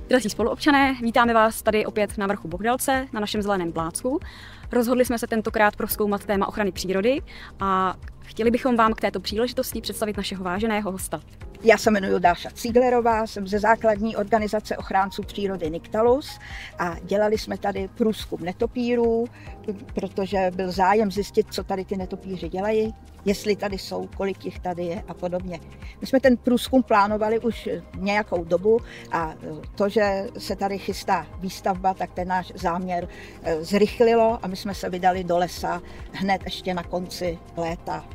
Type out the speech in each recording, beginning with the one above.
Drazí spoluobčané, vítáme vás tady opět na vrchu Bohdalce, na našem zeleném plácku. Rozhodli jsme se tentokrát prozkoumat téma ochrany přírody a chtěli bychom vám k této příležitosti představit našeho váženého hosta. Já se jmenuji Dáša Cíglerová, jsem ze základní organizace ochránců přírody Nyctalus a dělali jsme tady průzkum netopírů, protože byl zájem zjistit, co tady ty netopíři dělají, jestli tady jsou, kolik jich tady je a podobně. My jsme ten průzkum plánovali už nějakou dobu a to, že se tady chystá výstavba, tak ten náš záměr zrychlilo a my jsme se vydali do lesa hned ještě na konci léta.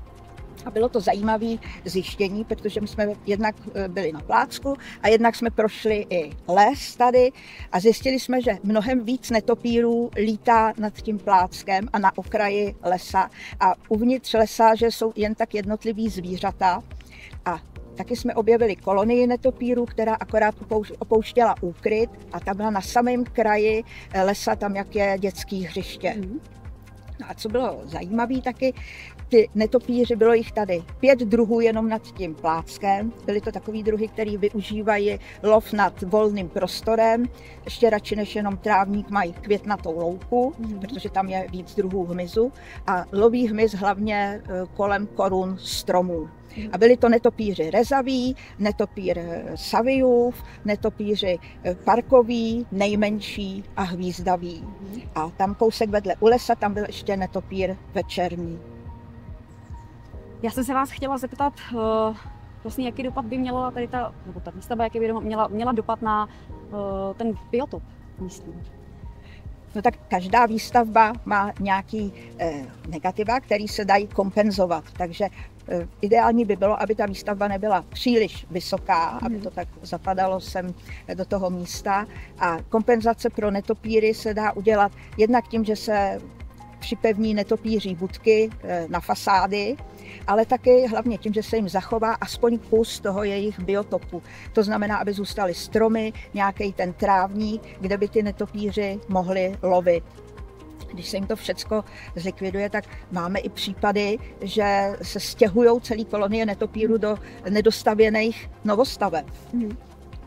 A bylo to zajímavé zjištění, protože my jsme jednak byli na plácku a jednak jsme prošli i les tady a zjistili jsme, že mnohem víc netopírů lítá nad tím pláckem a na okraji lesa. A uvnitř lesa, že jsou jen tak jednotlivý zvířata. A taky jsme objevili kolonii netopírů, která akorát opouštěla úkryt a ta byla na samém kraji lesa, tam jak je dětské hřiště. No a co bylo zajímavé taky, ty netopíři, bylo jich tady 5 druhů jenom nad tím pláckem. Byly to takový druhy, který využívají lov nad volným prostorem. Ještě radši než jenom trávník mají květnatou louku, protože tam je víc druhů hmyzu. A loví hmyz hlavně kolem korun stromů. A byli to netopíři rezaví, netopír savijův, netopíři parkoví, nejmenší a hvízdaví. A tam kousek vedle u lesa, tam byl ještě netopír večerní. Já jsem se vás chtěla zeptat, vlastně jaký dopad by měla tady ta výstavba, jaký by měla dopad na ten biotop místní. No tak každá výstavba má nějaký negativa, který se dají kompenzovat. Takže ideální by bylo, aby ta výstavba nebyla příliš vysoká, aby to tak zapadalo sem do toho místa. A kompenzace pro netopíry se dá udělat jednak tím, že se připevní netopíří budky na fasády, ale taky hlavně tím, že se jim zachová aspoň kus toho jejich biotopu. To znamená, aby zůstaly stromy, nějaký ten trávník, kde by ty netopíři mohli lovit. Když se jim to všecko zlikviduje, tak máme i případy, že se stěhují celý kolonie netopíru do nedostavěných novostaveb.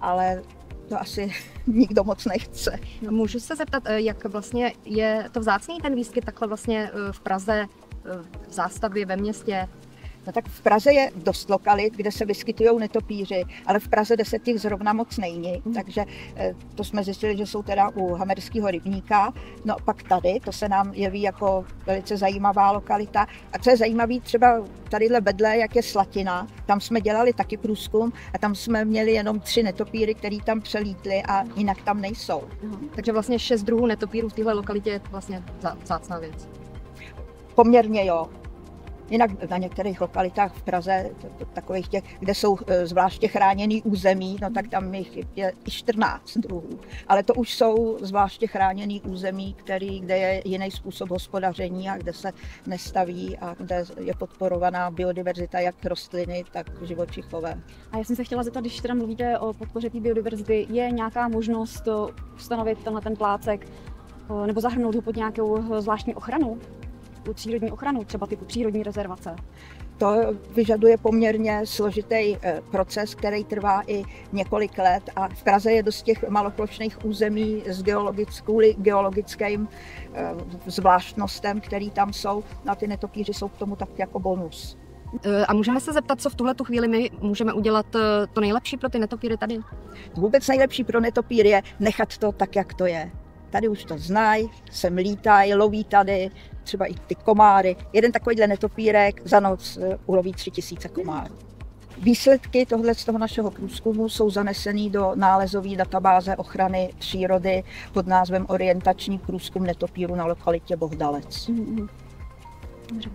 Ale to asi nikdo moc nechce. Můžu se zeptat, jak vlastně je to vzácný ten výskyt takhle vlastně v Praze, v zástavbě, ve městě? No tak v Praze je dost lokalit, kde se vyskytují netopíři, ale v Praze 10 těch zrovna moc není, takže to jsme zjistili, že jsou teda u Hamerského rybníka. No pak tady, to se nám jeví jako velice zajímavá lokalita. A co je zajímavé, třeba tadyhle vedle, jak je Slatina, tam jsme dělali taky průzkum a tam jsme měli jenom 3 netopíry, který tam přelítli a jinak tam nejsou. Takže vlastně 6 druhů netopírů v téhle lokalitě je vlastně vzácná věc. Poměrně jo. Jinak na některých lokalitách v Praze, takových těch, kde jsou zvláště chráněný území, no tak tam jich je i 14 druhů. Ale to už jsou zvláště chráněný území, kde je jiný způsob hospodaření a kde se nestaví a kde je podporovaná biodiverzita jak rostliny, tak živočichové. A já jsem se chtěla zeptat, když teda mluvíte o podpoře té biodiverzity, je nějaká možnost ustanovit tenhle ten plácek nebo zahrnout ho pod nějakou zvláštní ochranu? Přírodní ochranu, třeba typu přírodní rezervace? To vyžaduje poměrně složitý proces, který trvá i několik let a v Praze je dost těch maloplošných území s kvůli geologickým zvláštnostem, který tam jsou. A ty netopíři jsou k tomu tak jako bonus. A můžeme se zeptat, co v tuhletu chvíli my můžeme udělat to nejlepší pro ty netopíry tady? Vůbec nejlepší pro netopíry je nechat to tak, jak to je. Tady už to znají, sem lítají, loví tady, třeba i ty komáry. Jeden takovýhle netopírek za noc uloví 3000 komárů. Výsledky z toho našeho průzkumu jsou zanesený do nálezové databáze ochrany přírody pod názvem Orientační průzkum netopíru na lokalitě Bohdalec. Dobře.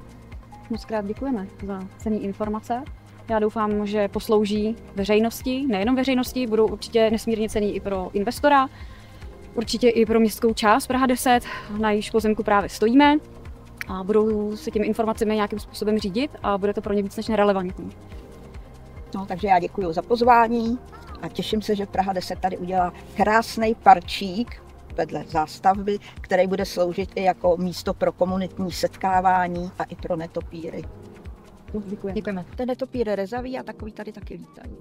Moc krát děkujeme za cenné informace. Já doufám, že poslouží veřejnosti, nejenom veřejnosti, budou určitě nesmírně cenný i pro investora, určitě i pro městskou část Praha 10, na jejíž pozemku právě stojíme a budou se těmi informacemi nějakým způsobem řídit a bude to pro ně víc než relevantní. No, takže já děkuji za pozvání a těším se, že Praha 10 tady udělá krásný parčík vedle zástavby, který bude sloužit i jako místo pro komunitní setkávání a i pro netopíry. Děkujeme. Ten netopír rezaví a takový tady taky lítají.